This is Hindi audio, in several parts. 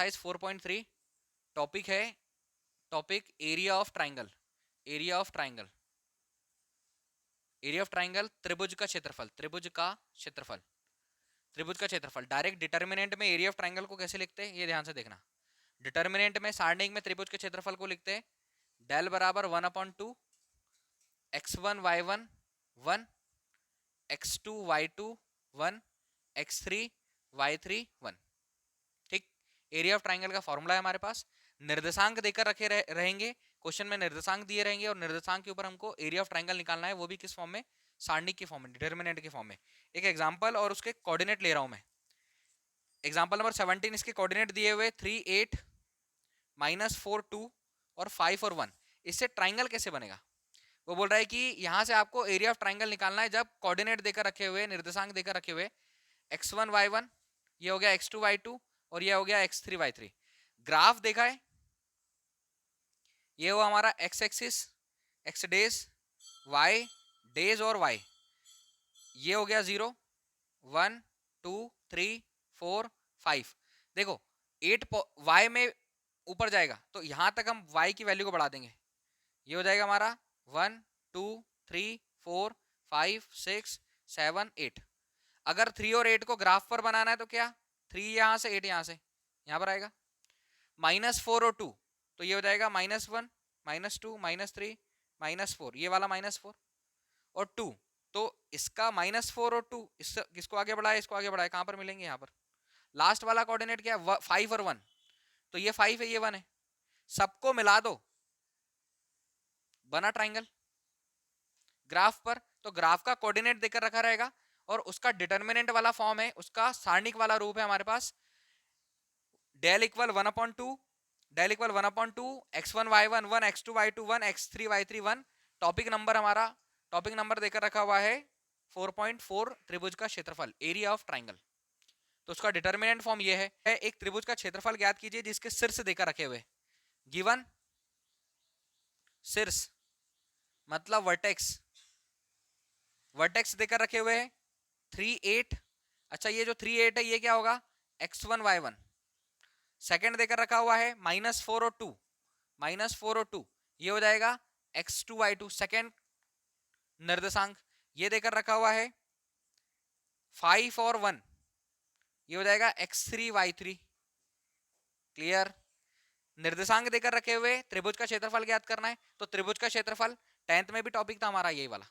एक्सरसाइज 4.3 टॉपिक है area of triangle. Area of triangle त्रिभुज का क्षेत्रफल। त्रिभुज का क्षेत्रफल डायरेक्ट डिटर्मिनेंट में एरिया ऑफ ट्राइंगल को कैसे लिखते हैं ये ध्यान से देखना। डिटर्मिनेंट में सारणिक में त्रिभुज के क्षेत्रफल को लिखते हैं डेल बराबर 1/2 x1 y1 1 x2 y2 1 x3 y3 1। ठीक, एरिया ऑफ ट्राइंगल का फॉर्मूला है हमारे पास। निर्देशांक देकर रखे रहेंगे, क्वेश्चन में निर्देशांक दिए रहेंगे और निर्देशांक के ऊपर हमको एरिया ऑफ ट्राइंगल निकालना है, वो भी किस फॉर्म में, सारणिक के फॉर्म में, डिटर्मिनेंट के फॉर्म में। एक एग्जांपल और उसके कोऑर्डिनेट ले रहा हूं मैं। एग्जांपल नंबर 17, इसके कोऑर्डिनेट दिए हुए 3 8 -4 2 और 5 और 1। इससे ट्राइंगल कैसे बनेगा? वो बोल रहा है कि यहां से आपको एरिया ऑफ ट्राइंगल निकालना है जब कोऑर्डिनेट देकर रखे हुए, निर्देशांक देकर रखे हुए x1 y1, ये हो गया x2 y2 और ये हो गया x3 y3। ग्राफ देखा है, ये हुआ हमारा x axis, x days, y days और y, ये हो गया 0 1 2 3 4 5। देखो 8 y में ऊपर जाएगा तो यहां तक हम y की वैल्यू को बढ़ा देंगे, ये हो जाएगा हमारा 1 2 3 4 5 6 7 8। अगर 3 और 8 को ग्राफ पर बनाना है तो क्या, 3 यहां से 8 यहां से, यहां पर आएगा। -4 और 2 तो ये हो जाएगा -1 -2 -3 -4, ये वाला -4 और 2, तो इसका -4 और 2 किसको आगे बढ़ाए, इसको आगे बढ़ाए, कहां पर मिलेंगे, यहाँ पर। लास्ट वाला कोऑर्डिनेट क्या है, 5 और 1, तो ये 5 है ये 1 है, सबको मिला दो, बना ट्राइंगल। ग्राफ पर तो ग्राफ का कोऑर्डिनेट देकर रखा रहेगा और उसका डिटर्मिनेंट वाला फॉर्म है, उसका सारणिक वाला रूप है हमारे पास del equal 1/2 x1 y1 1 x2 y2 1 x3 y3 1। Topic number हमारा, टॉपिक नंबर देकर रखा हुआ है 4.4 त्रिभुज का क्षेत्रफल, एरिया ऑफ ट्राइंगल। तो उसका डिटर्मिनेंट फॉर्म ये है। एक त्रिभुज का क्षेत्रफल ज्ञात कीजिए जिसके शीर्ष देकर रखे हुए, गिवन शीर्ष मतलब वर्टेक्स, वर्टेक्स देकर रखे हुए हैं 3 8। अच्छा ये जो 3 8 है ये क्या होगा, x1 y1। सेकंड देकर रखा हुआ है -4 और 2, -4 और 2 ये हो जाएगा x2 y2 सेकंड निर्देशांक। ये देकर रखा हुआ है 5 और 1, ये हो जाएगा x3 y3। क्लियर। निर्देशांक देकर रखे हुए त्रिभुज का क्षेत्रफल ज्ञात करना है, तो त्रिभुज का क्षेत्रफल 10th में भी टॉपिक था हमारा यही वाला।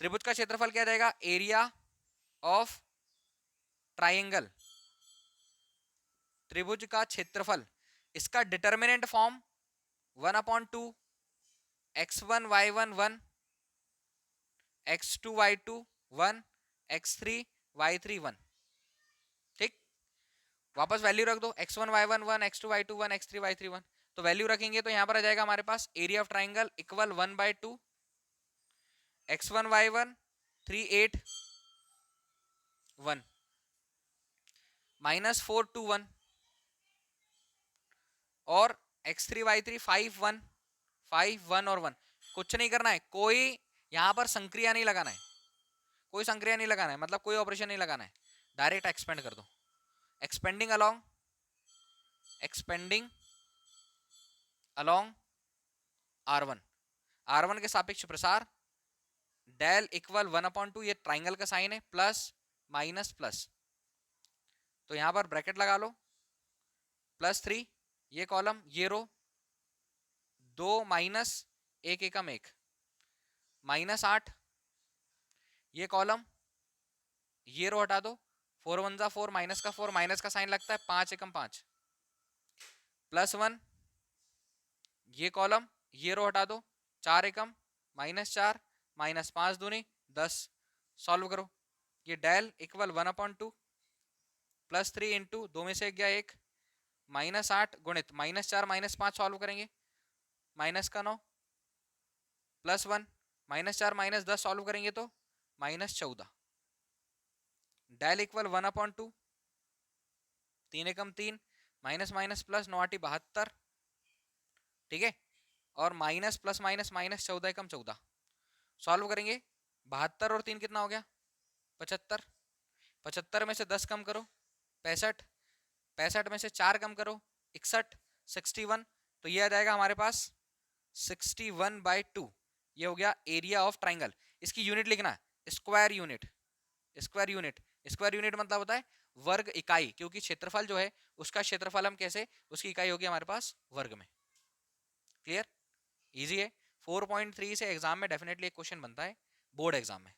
त्रिभुज का क्षेत्रफल क्या जाएगा, एरिया ऑफ ट्राइंगल, त्रिभुज का क्षेत्रफल। इसका determinant form 1/2 x1 y1 1 x2 y2 1 x3 y3 1। ठीक, वापस वैल्यू रख दो, x1 y1 1 x2 y2 1 x3 y3 1। तो वैल्यू रखेंगे तो यहां पर आ जाएगा हमारे पास area of triangle equal 1/2 x1 y1 3 8 1 -4 2 1 और x3 y3 5 1 5 1 और 1। कुछ नहीं करना है, कोई यहां पर संक्रिया नहीं लगाना है, कोई संक्रिया नहीं लगाना है, मतलब कोई ऑपरेशन नहीं लगाना है, डायरेक्ट एक्सपेंड कर दो। एक्सपेंडिंग अलोंग r1, r1 के सापेक्ष प्रसार डेल इक्वल 1/2, ये ट्राइंगल का साइन है, प्लस माइनस प्लस, तो यहां पर ब्रैकेट लगा लो, +3 ये कॉलम ये रो, 2 माइनस 1 एकम 1 -8 ये कॉलम ये रो हटा दो, 4 1 जा 4 माइनस का 4 माइनस का साइन लगता है, 5 एकम 5 +1 ये कॉलम ये रो हटा दो, 4 एकम -4 -5 दूनी 10। सॉल्व करो, ये डेल इक्वल 1/2 +3 इंटू 2 में से गया 1 -8 गुणित -4 -5 सॉल्व करेंगे -9 +1 -4 -10 सॉल्व करेंगे तो -14। डेल इक्वल 1/2 3 एकम 3 माइनस माइनस प्लस 9 8 72। ठीक है, और माइनस प्लस माइनस माइनस 14 एकम 14 सॉल्व करेंगे, 72 और 3 कितना हो गया 75। 75 में से 10 कम करो 65, 65 में से 4 कम करो, 61, 61, तो ये आ जाएगा हमारे पास 61/2। ये हो गया एरिया ऑफ ट्राइंगल। इसकी यूनिट लिखना है square unit. Square unit, square unit मतलब होता है वर्ग इकाई, क्योंकि क्षेत्रफल जो है उसका क्षेत्रफल हम कैसे, उसकी इकाई होगी हमारे पास वर्ग में। क्लियर, इजी है। 4.3 से एग्जाम में डेफिनेटली एक क्वेश्चन बनता है बोर्ड एग्जाम में,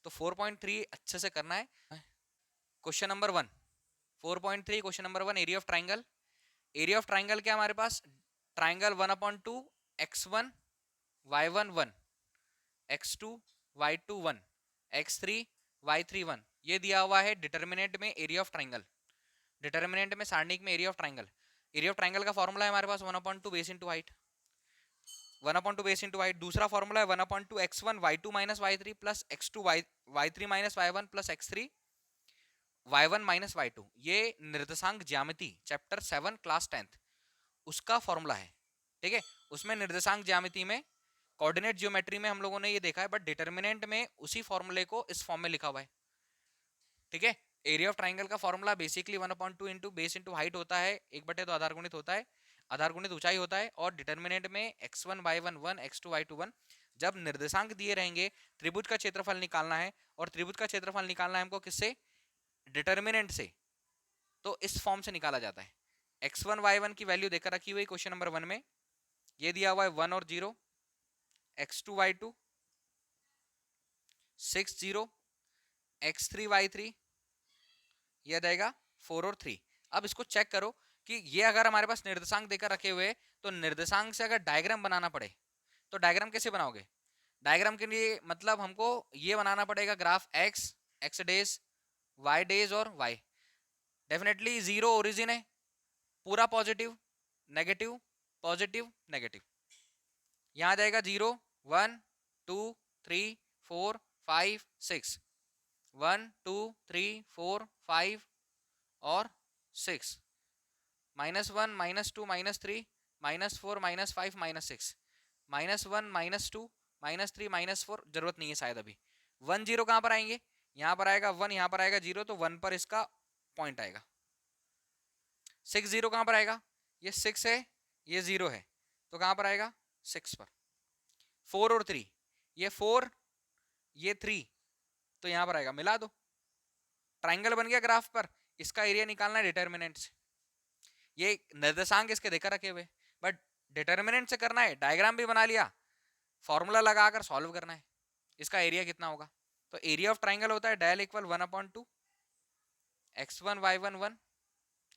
तो 4.3 अच्छे से करना है। Question number 1, 4.3 question number 1, area of triangle. Area of triangle क्या हमारे पास, triangle 1/2 x1 y1 1 x2 y2 1 x3 y3 1, ये दिया हुआ है डिटर्मिनेंट में एरिया ऑफ ट्राइंगल। डिटर्मिनेंट में सारणिक में area of triangle. Area of triangle का फॉर्मूला है हमारे पास 1/2 base into height, 1/2 base into height. दूसरा फॉर्मूला है 1/2 x1 y2 minus y3 plus x2 y3 minus y1 plus x3 y1 minus y2। ये निर्देशांक ज्यामिति चैप्टर 7 क्लास 10th उसका फॉर्मूला है। ठीक है, उसमें निर्देशांक ज्यामिति में कोऑर्डिनेट ज्योमेट्री में हम लोगों ने ये देखा है, बट डिटर्मिनेंट में उसी फॉर्मूले को इस फॉर्म में लिखा हुआ है। ठीक है, एरिया ऑफ ट्राइंगल का formula basically 1/2 into base into height होता है, 1/2 आधार गुणित होता है, आधार गुणित ऊंचाई होता है, और डिटर्मिनेंट में x1 y1 1 x2 y2 1। जब निर्देशांक दिए रहेंगे, त्रिभुज का क्षेत्रफल निकालना है, और त्रिभुज का क्षेत्रफल निकालना है हमको किससे, डिटर्मिनेंट से, तो इस फॉर्म से निकाला जाता है। x1 y1 की वैल्यू देकर रखी हुई क्वेश्चन नंबर 1 में, ये दिया हुआ है 1 और 0, x2 y2 6 0, x3 y3 ये जाएगा 4 और 3। अब इसको चेक करो कि ये अगर हमारे पास निर्देशांक देकर रखे हुए, तो निर्देशांक से अगर डायग्राम बनाना पड़े तो डायग्राम कैसे बनाओगे। डायग्राम के लिए मतलब हमको ये बनाना पड़ेगा graph x, x days, y days और y। डेफिनेटली जीरो ओरिजिन है, पूरा पॉजिटिव नेगेटिव पॉजिटिव नेगेटिव। यहाँ आ जाएगा 0 1 2 3 4 5 6, 1 2 3 4 5 और 6, -1 -2 -3 -4 -5 -6, -1 -2 -3 -4, जरूरत नहीं है शायद अभी। 1 0 कहाँ पर आएंगे, यहाँ पर आएगा 1, यहाँ पर आएगा 0, तो 1 पर इसका पॉइंट आएगा। 6 0 कहाँ पर आएगा, ये 6 है, ये 0 है, तो कहाँ पर आएगा 6 पर। 4 और 3, ये 4 ये 3, तो यहाँ पर आएगा, मिला दो, ट्राइंगल बन गया ग्राफ पर। इसका एरिया निकालना है डिटर्मिनेंट से। ये निर्देशांक इसके देकर रखे हुए, बट डिटर्मिनेंट से करना है, डायग्राम भी बना लिया, फॉर्मूला लगाकर सॉल्व करना है इसका एरिया कितना होगा। तो एरिया ऑफ ट्राइंगल होता है dial equal 1/2 x1 y1 1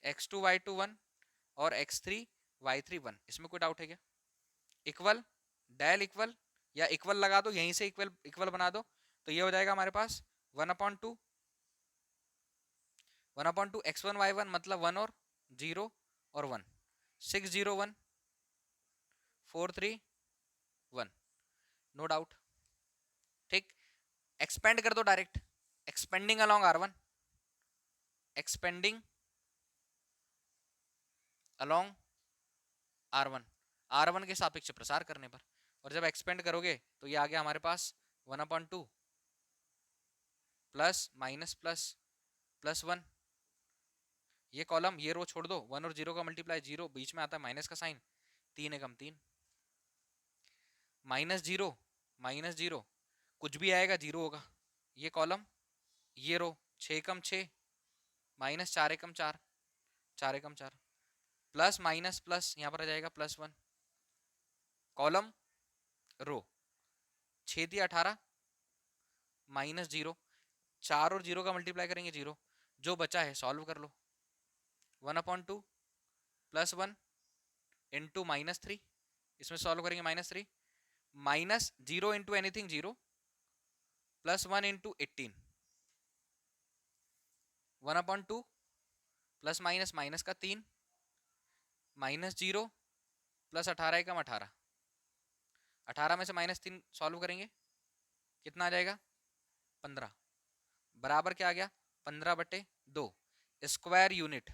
x2 y2 1 और x3 y3 1। इसमें कोई डाउट है क्या, इक्वल डायल इक्वल या इक्वल लगा दो, यहीं से इक्वल इक्वल बना दो, तो ये हो जाएगा हमारे पास 1/2 x1 y1 मतलब 1 और 0 और 1, 6 0 1 4 3 1, नो डाउट। ठीक, एक्सपेंड कर दो direct, expanding along r1, expanding along r1, r1 के सापेक्ष प्रसार करने पर, और जब एक्सपेंड करोगे तो ये आ गया हमारे पास 1/2 प्लस माइनस प्लस प्लस 1। ये कॉलम ये रो छोड़ दो, 1 और 0 का मल्टीप्लाई 0, बीच में आता है माइनस का साइन, 3 एकम 3, -0 कुछ भी आएगा 0 होगा। ये कॉलम ये रो 6 एकम 6 माइनस 4 एकम 4, 4 एकम 4 प्लस माइनस प्लस, यहाँ पर आ जाएगा +1, कॉलम रो 6 दिया 18 -0, 4 और 0 का मल्टीप्लाई करेंगे 0, जो बचा है सॉल्व कर लो। 1/2 +1 इंटू -3, इसमें सॉल्व करेंगे -3, -0 into anything 0 +1 into 18, 1/2 plus minus minus का 3 -0 प्लस 18 एकम 18, 18 में से -3 सॉल्व करेंगे कितना आ जाएगा 15, बराबर क्या आ गया 15/2, स्क्वायर यूनिट,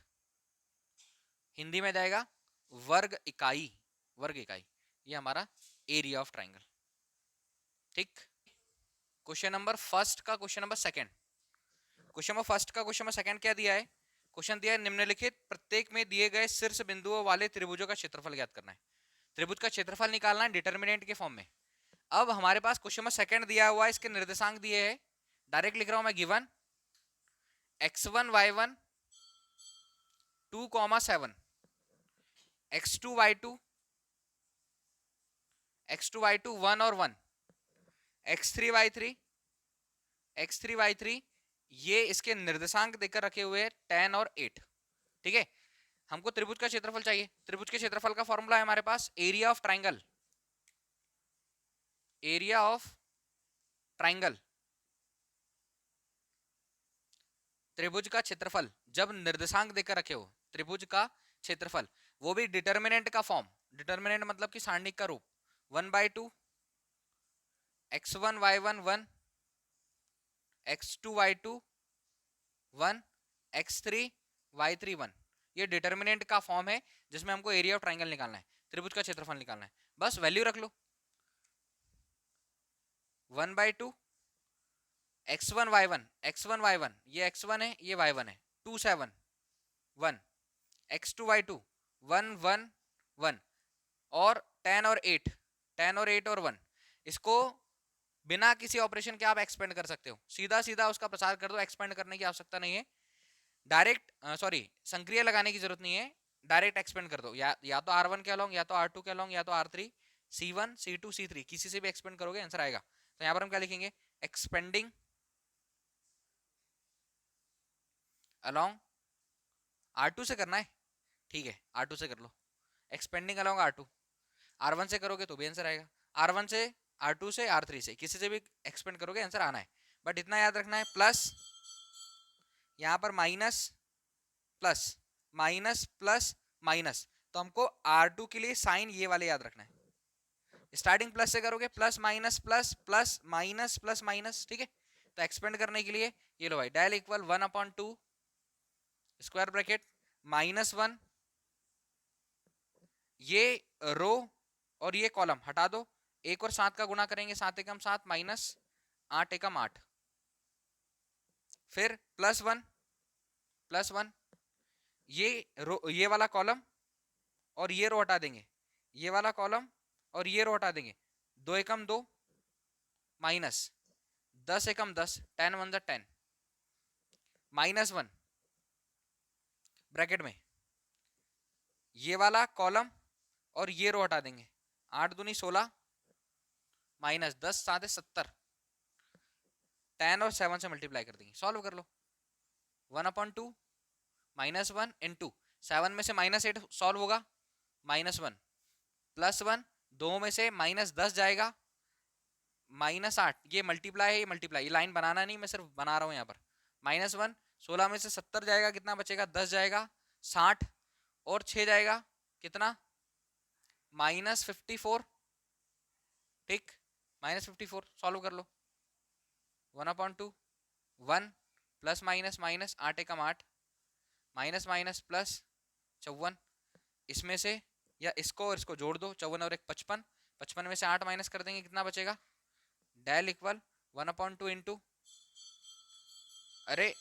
हिंदी में जाएगा वर्ग इकाई, वर्ग इकाई। ये हमारा एरिया ऑफ ट्राइंगल। ठीक, क्वेश्चन नंबर फर्स्ट का question number second, question number first का क्वेश्चन नंबर सेकंड क्या दिया है, क्वेश्चन दिया है निम्नलिखित प्रत्येक में दिए गए शीर्ष बिंदुओं वाले त्रिभुजों का क्षेत्रफल ज्ञात करना है। त्रिभुज का क्षेत्रफल निकालना है डिटर्मिनेंट के फॉर्म में। अब हमारे पास क्वेश्चन में सेकंड दिया हुआ है, इसके निर्देशांक दिए हैं, डायरेक्ट लिख रहा हूं मैं, given x1 y1 2,7, x2 y2 1 और 1, x3 y3 ये इसके निर्देशांक देकर रखे हुए हैं 10 और 8। ठीक है, हमको त्रिभुज का क्षेत्रफल चाहिए। त्रिभुज के क्षेत्रफल का फॉर्मूला है हमारे पास area of triangle. Area of triangle, त्रिभुज का क्षेत्रफल जब निर्देशांक देकर रखे हो, त्रिभुज का क्षेत्रफल, वो भी डिटर्मिनेंट का फॉर्म। डिटर्मिनेंट मतलब कि सारणिक का रूप, 1/2 x1 y1 1, x2 y2 1, x3 y3 1। ये डिटर्मिनेंट का फॉर्म है जिसमें हमको एरिया ऑफ ट्राइंगल निकालना है, त्रिभुज का क्षेत्रफल निकालना है। बस वैल्यू रख लो, 1/2 x1 y1 ये x1 है, ये y1 है, 2 7 1, x2 y2 1 1 1 और 10 और 8 और 1। इसको बिना किसी ऑपरेशन के आप एक्सपेंड कर सकते हो, सीधा सीधा उसका प्रसार कर दो, एक्सपेंड करने की आवश्यकता नहीं है। डायरेक्ट संक्रिया लगाने की जरूरत नहीं है, डायरेक्ट एक्सपेंड कर दो, या तो R1 के अलोंग, या तो R2 के अलोंग, या तो R3 C1 C2 C3 किसी से भी एक्सपेंड करोगे आंसर आएगा। तो यहां पर हम क्या लिखेंगे, एक्सपेंडिंग अलोंग R2 से करना है, ठीक है R2 से कर लो, एक्सपेंडिंग अलोंग R2। R1 से करोगे तो भी आंसर आएगा, R1 से R2 से R3 से किसी से भी एक्सपेंड करोगे आंसर आना है। बट इतना याद रखना है, प्लस यहां पर minus plus minus plus minus, तो हमको R2 के लिए साइन ये वाले याद रखना है। स्टार्टिंग प्लस से करोगे, plus minus plus plus minus plus minus, ठीक है। तो एक्सपेंड करने के लिए ये लो भाई, डायल इक्वल 1/2 स्क्वायर ब्रैकेट -1, ये रो और ये कॉलम हटा दो, 1 और 7 का गुणा करेंगे, 7 एकम 7 माइनस 8 एकम 8, फिर +1 ये रो, ये वाला कॉलम और ये रो हटा देंगे, ये वाला कॉलम और ये रो हटा देंगे, 2 एकम 2 माइनस 10 एकम 10, 10 1 10, -1 ब्रैकेट में ये वाला कॉलम और ये रो हटा देंगे, 8 दूनी 16 माइनस 10 7 70, 10 और 7 से मल्टीप्लाई कर देंगे, सॉल्व कर लो। 1/2 -1 इंटू 7 में से -8 सॉल्व होगा, -1 +1, 2 में से -10 जाएगा, -8, ये मल्टीप्लाई है, ये मल्टीप्लाई, ये लाइन बनाना नहीं, मैं सिर्फ बना रहा हूँ यहाँ पर। -1 16 में से 70 जाएगा, कितना बचेगा, 10 जाएगा, 60 और 6 जाएगा, कितना, -54, ठीक, -54 सॉल्व कर लो। 1/2 1 प्लस माइनस माइनस 8 एकम 8 माइनस माइनस प्लस 54, इसमें से या इसको और इसको जोड़ दो, 54 और 1 55, 55 में से 8 माइनस कर देंगे, कितना बचेगा, डेल इक्वल 1/2 इंटू, अरे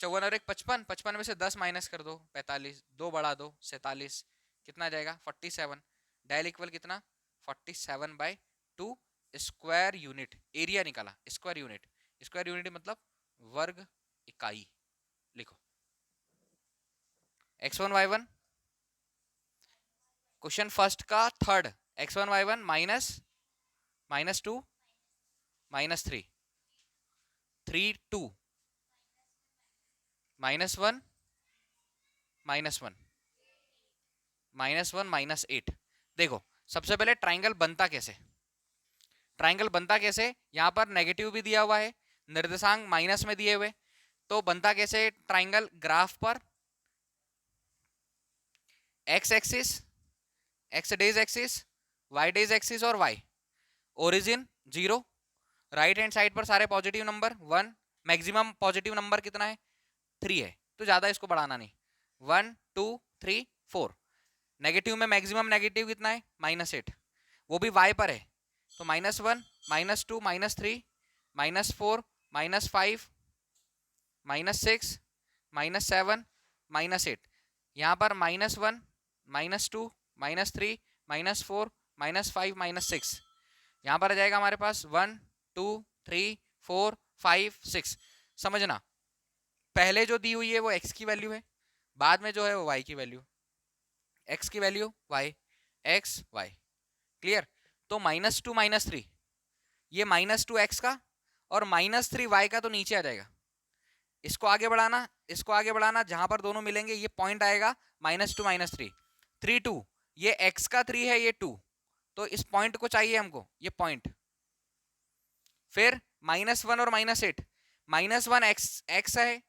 54 और 1 55, 55 में से 10 माइनस कर दो, 45, 2 बढ़ा दो 47, कितना जाएगा 47, डेल इक्वल कितना 47/2 स्क्वायर यूनिट, एरिया निकाला, स्क्वायर यूनिट मतलब वर्ग इकाई। लिखो x1 y1, क्वेश्चन फर्स्ट का थर्ड, x1 y1 -2 -3 3 2 -1 -1 -8। देखो सबसे पहले ट्राइंगल बनता कैसे, यहां पर नेगेटिव भी दिया हुआ है, निर्देशांक माइनस में दिए हुए, तो बनता कैसे ट्राइंगल, ग्राफ पर x axis, x dash axis, y days axis और y, origin 0, right hand side पर सारे positive number 1, maximum positive number कितना है 3 है, तो ज्यादा इसको बढ़ाना नहीं, 1 2 3 4, नेगेटिव में मैक्सिमम नेगेटिव कितना है -8, वो भी y पर है, तो -1 -2 -3 -4 -5 -6 -7 -8, यहाँ पर -1 -2 -3 -4 -5 -6, यहाँ पर आ जाएगा हमारे पास 1 2 3 4 5 6। समझना, पहले जो दी हुई है वो x की वैल्यू है, बाद में जो है वो y की वैल्यू, x की value y, x y। Clear? तो -2 -3, ये -2 x का और -3 y का तो नीचे आ जाएगा। इसको आगे बढ़ाना, इसको आगे बढ़ाना, जहां पर दोनों मिलेंगे ये पॉइंट आएगा -2 -3 3 2, ये x का 3 है, ये 2, तो इस पॉइंट को चाहिए हमको, ये पॉइंट। फिर -1 और -8, -1 x है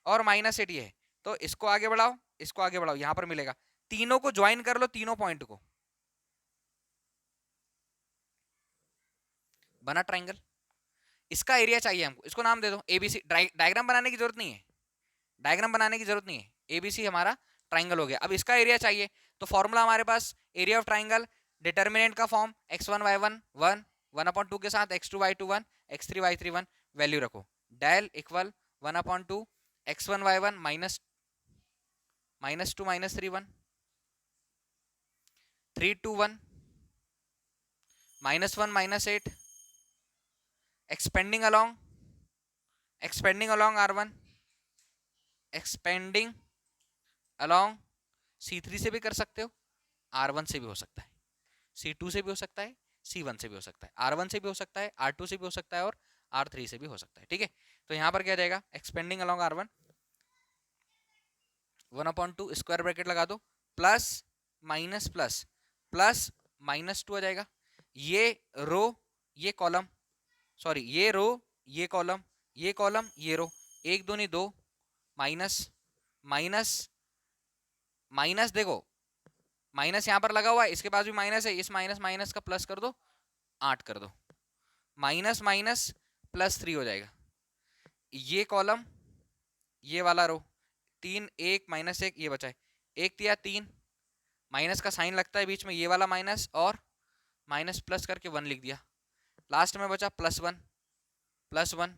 और -8 ये है, तो इसको आगे बढ़ाओ, इसको आगे बढ़ाओ, यहां पर मिलेगा, तीनों को ज्वाइन कर लो, तीनों पॉइंट को, बना ट्राइंगल। इसका एरिया चाहिए हमको, इसको नाम दे दो एबीसी। डायग्राम बनाने की जरूरत नहीं है, डायग्राम बनाने की जरूरत नहीं है, एबीसी हमारा ट्राइंगल हो गया। अब इसका एरिया चाहिए, तो फॉर्मूला हमारे पास एरिया ऑफ ट्राइंगल, डिटर्मिनेंट का फॉर्म x1 y1 1 1/2 के साथ x2 y2 1 x3 y3 1, value रखो, del equal 1/2 x1 y1 -2 -3 1 3 2 1 -1 -8 expanding along r1, expanding along c3 से भी कर सकते हो, r1 से भी हो सकता है, c2 से भी हो सकता है, c1 से भी हो सकता है, r1 से भी हो सकता है, r2 से भी हो सकता है और r3 से भी हो सकता है। ठीक है, तो यहां पर क्या जाएगा, expanding along r1 1/2 square bracket लगा दो, प्लस माइनस प्लस प्लस -2 आ जाएगा, ये रो ये कॉलम, सॉरी ये रो ये कॉलम ये कॉलम ये रो, एक दूनी दो, माइनस माइनस माइनस, देखो माइनस यहाँ पर लगा हुआ है, इसके पास भी माइनस है, इस माइनस माइनस का प्लस कर दो, 8 कर दो, माइनस माइनस +3 हो जाएगा, ये कॉलम ये वाला रो, 3 1 -1 ये बचा है, 1 तिया 3, माइनस का साइन लगता है बीच में, ये वाला माइनस और माइनस प्लस करके 1 लिख दिया, लास्ट में बचा +1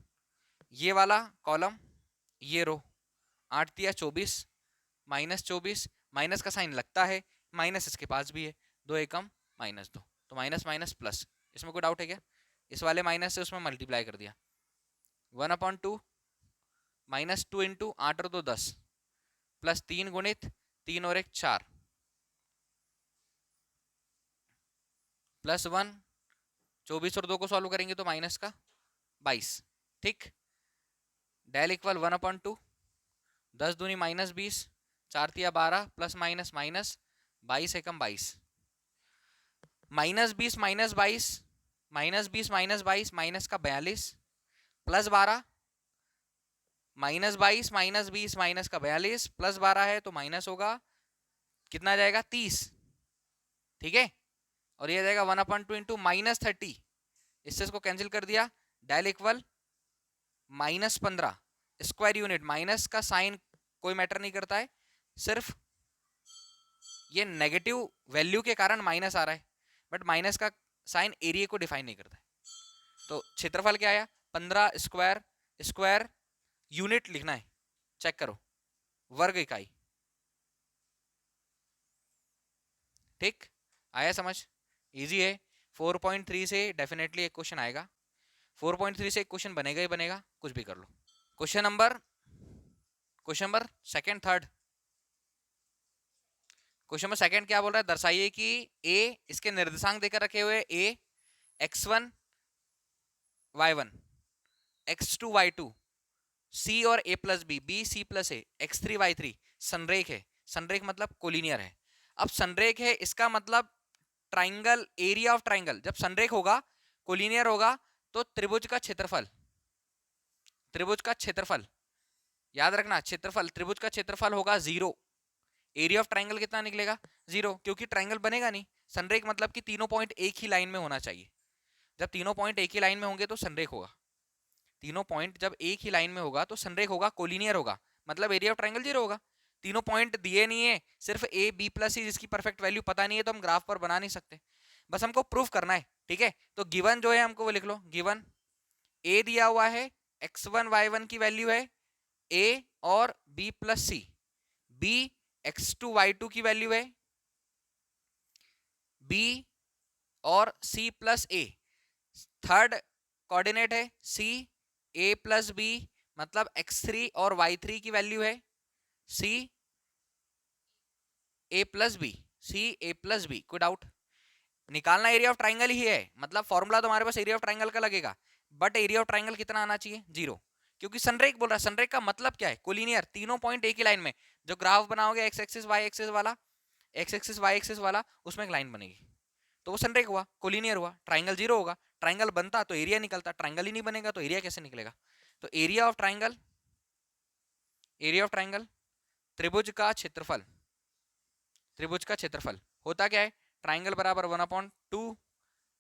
ये वाला कॉलम ये रो, 8 तिया 24 -24, माइनस का साइन लगता है, माइनस इसके पास भी है, 2 एकम -2, तो माइनस माइनस प्लस, इसमें कोई डाउट है क्या? इस वाले माइनस से उसमें मल्टीप्लाई कर दिया, 1/2 -2 इंटू 8 और 2 10 प्लस 3 गुणित 3 और 1 4 +1, 24 और 2 को सॉल्व करेंगे तो माइनस का 22। ठीक, डेल इक्वल 1/2 10 दूनी -20 4 तिया 12 प्लस माइनस माइनस 22 एकम 22, -20 -22 -20 -22 माइनस का 42 प्लस 12 -22 -20 माइनस का 42 प्लस 12 है तो माइनस होगा, कितना जाएगा 30। ठीक है, और ये जाएगा 1/2 इंटू -30, इससे इसको कैंसिल कर दिया, del equal -15 square unit, minus का साइन कोई मैटर नहीं करता है, सिर्फ ये नेगेटिव वैल्यू के कारण माइनस आ रहा है, बट माइनस का साइन एरिया को डिफाइन नहीं करता है। तो क्षेत्रफल क्या आया 15 स्क्वायर, स्क्वायर यूनिट लिखना है, चेक करो, वर्ग इकाई। ठीक, आया समझ, इजी है। 4.3 से डेफिनेटली एक क्वेश्चन आएगा, 4.3 से एक क्वेश्चन बनेगा ही बनेगा, कुछ भी कर लो। Question number second third, question number second क्या बोल रहा है, दर्शाइए कि ए, इसके निर्देशांक देकर रखे हुए A x1 y1 x2 y2 c और a plus B B C plus A x3 y3 संरेख है, संरेख मतलब कोलिनियर है। अब संरेख है इसका मतलब ट्राइंगल, एरिया ऑफ ट्राइंगल, जब संरेख होगा कोलिनियर होगा तो त्रिभुज का क्षेत्रफल, त्रिभुज का क्षेत्रफल याद रखना, क्षेत्रफल त्रिभुज का क्षेत्रफल होगा 0, एरिया ऑफ ट्राइंगल कितना निकलेगा 0, क्योंकि ट्राइंगल बनेगा नहीं, संरेख मतलब कि तीनों पॉइंट एक ही लाइन में होना चाहिए, जब तीनों पॉइंट एक ही लाइन में होंगे तो संरेख होगा, तीनों पॉइंट जब एक ही लाइन में होगा तो संरेख होगा, कोलिनियर होगा, मतलब एरिया ऑफ ट्राइंगल 0 होगा। तीनों पॉइंट दिए नहीं है, सिर्फ ए बी प्लस सी जिसकी परफेक्ट वैल्यू पता नहीं है तो हम ग्राफ पर बना नहीं सकते, बस हमको प्रूफ करना है। ठीक है, तो गिवन जो है हमको वो लिख लो, गिवन ए दिया हुआ है, x1 y1 की वैल्यू है a और b प्लस सी, बी x2 y2 की वैल्यू है, बी और सी प्लस ए, थर्ड कोऑर्डिनेट है सी, ए प्लस बी मतलब x3 और y3 की वैल्यू है सी A plus B, C A plus B. कोई डाउट? निकालना एरिया ऑफ ट्राइंगल ही है, मतलब फॉर्मूला तो हमारे पास एरिया ऑफ ट्राइंगल का लगेगा, बट एरिया ऑफ ट्राइंगल कितना आना चाहिए? 0, क्योंकि सनरेख बोल रहा है। सनरेख का मतलब क्या है? कोलिनियर, तीनों पॉइंट एक ही लाइन में। जो ग्राफ बनाओगे एक्स एक्सिस वाई एक्सिस वाला, एक्स एक्सिस वाई एक्सिस वाला, उसमें एक लाइन बनेगी, तो वो सनरेख हुआ, कोलिनियर हुआ। ट्राइंगल 0 होगा, ट्राइंगल बनता तो एरिया निकलता, ट्राइंगल ही नहीं बनेगा तो एरिया कैसे निकलेगा? तो area of triangle, area of triangle त्रिभुज का क्षेत्रफल, त्रिभुज का क्षेत्रफल होता क्या है? ट्राइंगल बराबर 1/2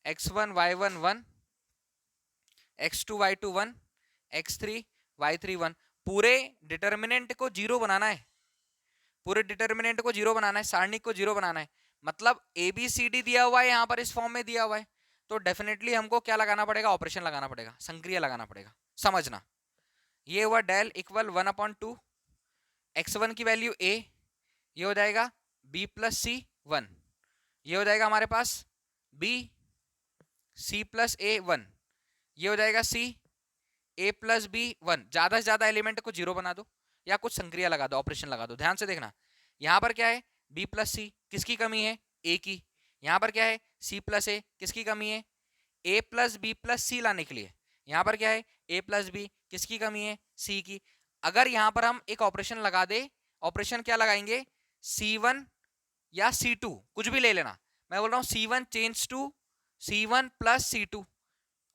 x1 y1 1 x2 y2 1 x3 y3 1। पूरे डिटर्मिनेंट को 0 बनाना है, पूरे डिटर्मिनेंट को 0 बनाना है, सारणिक को 0 बनाना है। मतलब ए बी सी डी दिया हुआ है, यहाँ पर इस फॉर्म में दिया हुआ है, तो डेफिनेटली हमको क्या लगाना पड़ेगा? ऑपरेशन लगाना पड़ेगा, संक्रिया लगाना पड़ेगा। समझना, ये हुआ डेल इक्वल 1/2 x1 की वैल्यू a, ये हो जाएगा b प्लस सी 1, ये हो जाएगा हमारे पास b c प्लस a 1, ये हो जाएगा c a प्लस b 1। ज्यादा से ज्यादा एलिमेंट को 0 बना दो या कुछ संक्रिया लगा दो, ऑपरेशन लगा दो। ध्यान से देखना, यहाँ पर क्या है? b प्लस सी, किसकी कमी है? a की। यहाँ पर क्या है? c प्लस a, किसकी कमी है? a प्लस b प्लस सी लाने के लिए। यहाँ पर क्या है? a प्लस b, किसकी कमी है? c की। अगर यहाँ पर हम एक ऑपरेशन लगा दे, ऑपरेशन क्या लगाएंगे? c1 या c2, कुछ भी ले लेना। मैं बोल रहा हूँ c1 change to c1 plus c2।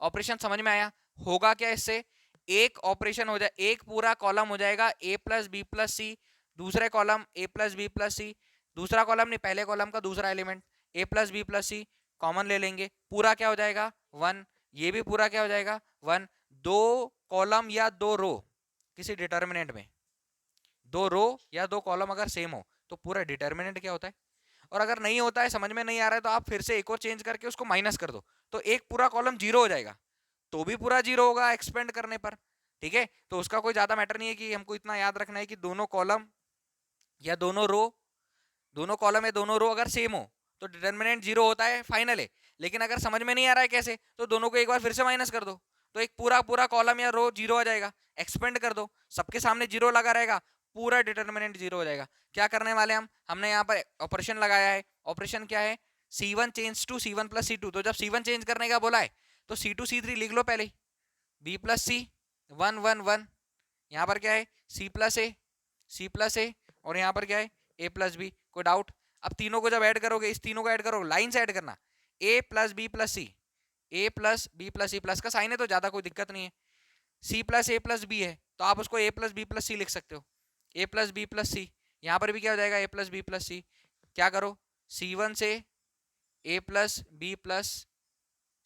Operation समझ में आया? होगा क्या इससे? एक ऑपरेशन हो जाए, एक पूरा कॉलम हो जाएगा a plus B plus c, दूसरे column a plus B plus c, दूसरा कॉलम नहीं, पहले कॉलम का दूसरा element a plus B plus C, common ले लेंगे, पूरा क्या हो जाएगा? 1। ये भी पूरा क्या हो जाएगा? 1। दो कॉलम या दो रो किसी डिटर्मिनेंट में, दो रो या दो कॉलम अगर सेम हो तो पूरा डिटर्मिनेंट क्या होता है? और अगर नहीं होता है, समझ में नहीं आ रहा है, तो आप फिर से एक और चेंज करके उसको माइनस कर दो, तो एक पूरा कॉलम 0 हो जाएगा, तो भी पूरा 0 होगा एक्सपेंड करने पर। ठीक है, तो उसका कोई ज्यादा मैटर नहीं है कि हमको इतना याद रखना है कि दोनों कॉलम या दोनों रो, दोनों कॉलम या दोनों रो अगर सेम हो तो डिटर्मिनेंट 0 होता है, फाइनल है। लेकिन अगर समझ में नहीं आ रहा है कैसे, तो दोनों को एक बार फिर से माइनस कर दो, तो एक पूरा पूरा कॉलम या रो 0 आ जाएगा। एक्सपेंड कर दो, सबके सामने 0 लगा रहेगा, पूरा डिटर्मिनेंट 0 हो जाएगा। क्या करने वाले हमने यहाँ पर ऑपरेशन लगाया है। ऑपरेशन क्या है? c1 change to c1 plus c2। तो जब c1 चेंज करने का बोला है तो c2 c3 लिख लो पहले, b प्लस सी 1 1 1। यहाँ पर क्या है? c plus A, C plus A, और यहाँ पर क्या है? a plus B. कोई डाउट? अब तीनों को जब ऐड करोगे, इस तीनों को ऐड करोगे, लाइन से ऐड करना, a plus B plus C, A plus B plus C, plus का साइन है तो ज्यादा कोई दिक्कत नहीं है। c plus A plus B है तो आप उसको a plus B plus C लिख सकते हो, a plus B plus C. यहाँ पर भी क्या हो जाएगा? a plus B plus C. क्या करो? c1 से a plus B plus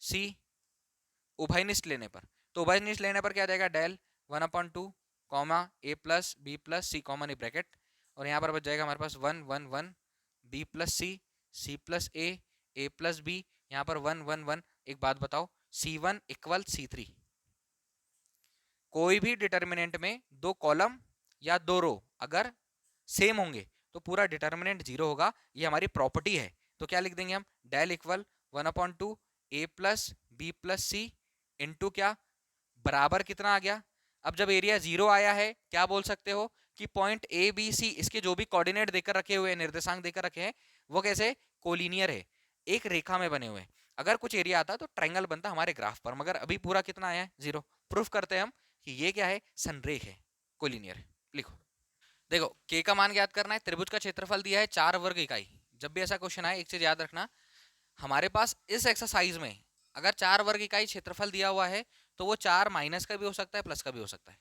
C उभयनिष्ठ लेने पर, तो उभयनिष्ठ लेने पर क्या आ जाएगा? Del 1/2 comma a plus B plus C common A bracket, और यहाँ पर बच जाएगा हमारे पास 1 1 1 b plus C, C plus A plus B, यहाँ पर 1 1 1। एक बात बताओ, c1 इक्वल c3, कोई भी डिटर्मिनेंट में दो कॉलम या दो रो अगर सेम होंगे तो पूरा डिटर्मिनेंट 0 होगा, ये हमारी प्रॉपर्टी है। तो क्या लिख देंगे हम? Del equal 1/2 a plus B plus C into क्या, बराबर कितना आ गया? अब जब एरिया 0 आया है, क्या बोल सकते हो कि पॉइंट ए बी सी, इसके जो भी कोऑर्डिनेट देकर रखे हुए हैं, निर्देशांक देकर रखे हैं, वो कैसे? कोलिनियर है, एक रेखा में बने हुए हैं। अगर कुछ एरिया आता तो ट्रायंगल बनता हमारे ग्राफ पर, मगर अभी पूरा कितना आया है? 0। प्रूफ करते हैं हम कि ये क्या है? संरेख है, कोलिनियर है। लिखो, देखो k का मान याद करना है, त्रिभुज का क्षेत्रफल दिया है 4 वर्ग इकाई। जब भी ऐसा क्वेश्चन आए, एक चीज याद रखना, हमारे पास इस एक्सरसाइज में अगर 4 वर्ग इकाई क्षेत्रफल दिया हुआ है तो वो 4 माइनस का भी हो सकता है, प्लस का भी हो सकता है।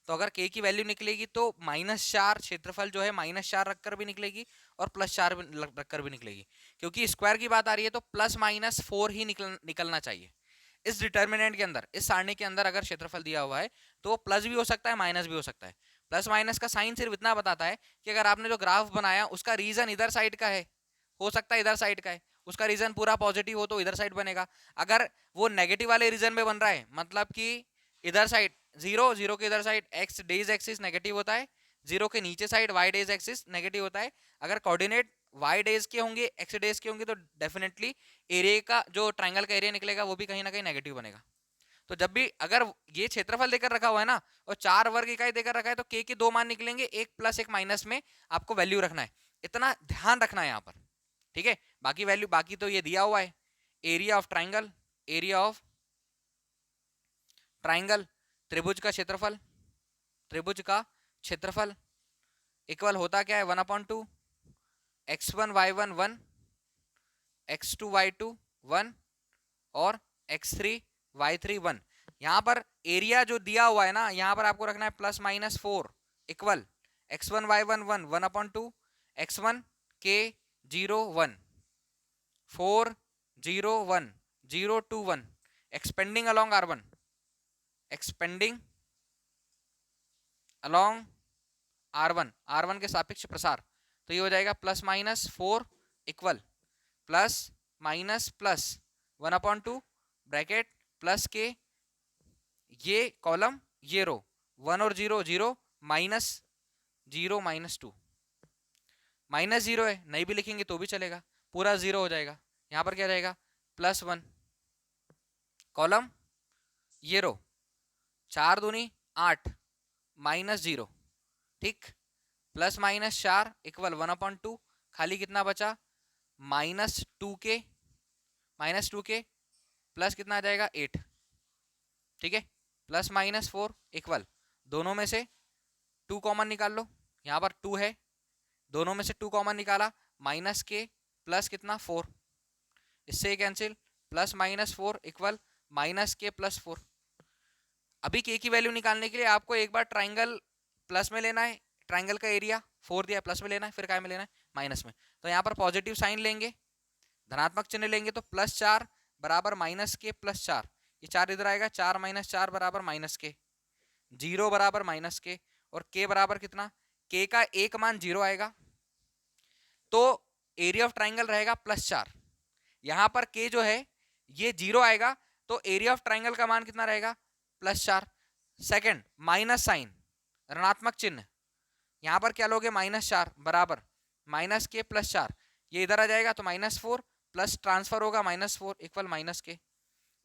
तो अगर k की वैल्यू निकलेगी तो -4 क्षेत्रफल जो है -4 रखकर भी निकलेगी और +4 रखकर भी निकलेगी, क्योंकि स्क्वायर की बात आ रही है तो +-4 ही निकलना चाहिए। इस डिटर्मिनेंट के अंदर, इस सारणी के अंदर अगर क्षेत्रफल दिया हुआ है तो वो प्लस भी हो सकता है, माइनस भी हो सकता है। प्लस माइनस का साइन सिर्फ इतना बताता है कि अगर आपने जो ग्राफ बनाया उसका रीजन इधर साइड का है, हो सकता है इधर साइड का है, उसका रीजन पूरा पॉजिटिव हो तो इधर साइड बनेगा। अगर वो नेगेटिव वाले रीजन में बन रहा है, मतलब कि इधर साइड 0 0 के इधर side x dash axis negative होता है, जीरो के नीचे side Y dash axis negative होता है। अगर कोऑर्डिनेट वाई डेज के होंगे एक्स डेज के होंगे तो डेफिनेटली एरिया का जो ट्राइंगल का एरिया निकलेगा वो भी कहीं ना कहीं नेगेटिव बनेगा। तो जब भी अगर ये क्षेत्रफल देकर रखा हुआ है ना और 4 वर्ग इकाई देकर रखा है तो के दो मान निकलेंगे, एक प्लस एक माइनस में आपको वैल्यू रखना है, इतना ध्यान रखना है यहाँ पर, ठीक है। बाकी वैल्यू बाकी तो ये दिया हुआ है, area of triangle, area of triangle, त्रिभुज का क्षेत्रफल, त्रिभुज का क्षेत्रफल इक्वल होता क्या है 1/2 x1 y1 1 x2 y2 1 और x3 y3 1। यहां पर एरिया जो दिया हुआ है ना यहां पर आपको रखना है +-4 equal x1 y1 1 1/2 x1 k 0 1 4 0 1 0 2 1 expanding along r1, expanding along r1 के सापेक्ष प्रसार। तो ये हो जाएगा +-4 इक्वल +-+ 1/2 ब्रैकेट प्लस के ये कॉलम ये रो 1 और 0 0 -0 -2 -0 है, नहीं भी लिखेंगे तो भी चलेगा, पूरा 0 हो जाएगा। यहाँ पर क्या रहेगा +1 कॉलम ये रो 4 दूनी 8 -0, ठीक, +-4 इक्वल 1/2 खाली कितना बचा -2 के प्लस कितना आ जाएगा 8, ठीक है, +-4 इक्वल दोनों में से 2 कॉमन निकाल लो, यहाँ पर 2 है, दोनों में से 2 कॉमन निकाला माइनस के प्लस कितना 4, इससे कैंसिल +-4 इक्वल -k+4। अभी के की वैल्यू निकालने के लिए आपको एक बार ट्राइंगल प्लस में लेना है, ट्राइंगल का एरिया 4 दिया प्लस में लेना है, फिर काय में लेना है माइनस में। तो यहाँ पर पॉजिटिव साइन लेंगे, धनात्मक चिन्ह लेंगे तो +4 बराबर -k+4, ये 4 इधर आएगा 4 - 4 बराबर -k, 0 बराबर -k और k बराबर कितना, k का एक मान 0 आएगा तो एरिया ऑफ ट्राइंगल रहेगा +4। यहां पर k जो है ये 0 आएगा तो एरिया ऑफ ट्राइंगल का मान कितना रहेगा +4। सेकंड माइनस साइन ऋणात्मक चिन्ह, यहां पर क्या लोगे -4 बराबर -k+4, ये इधर आ जाएगा तो -4 प्लस ट्रांसफर होगा -4 equal -k,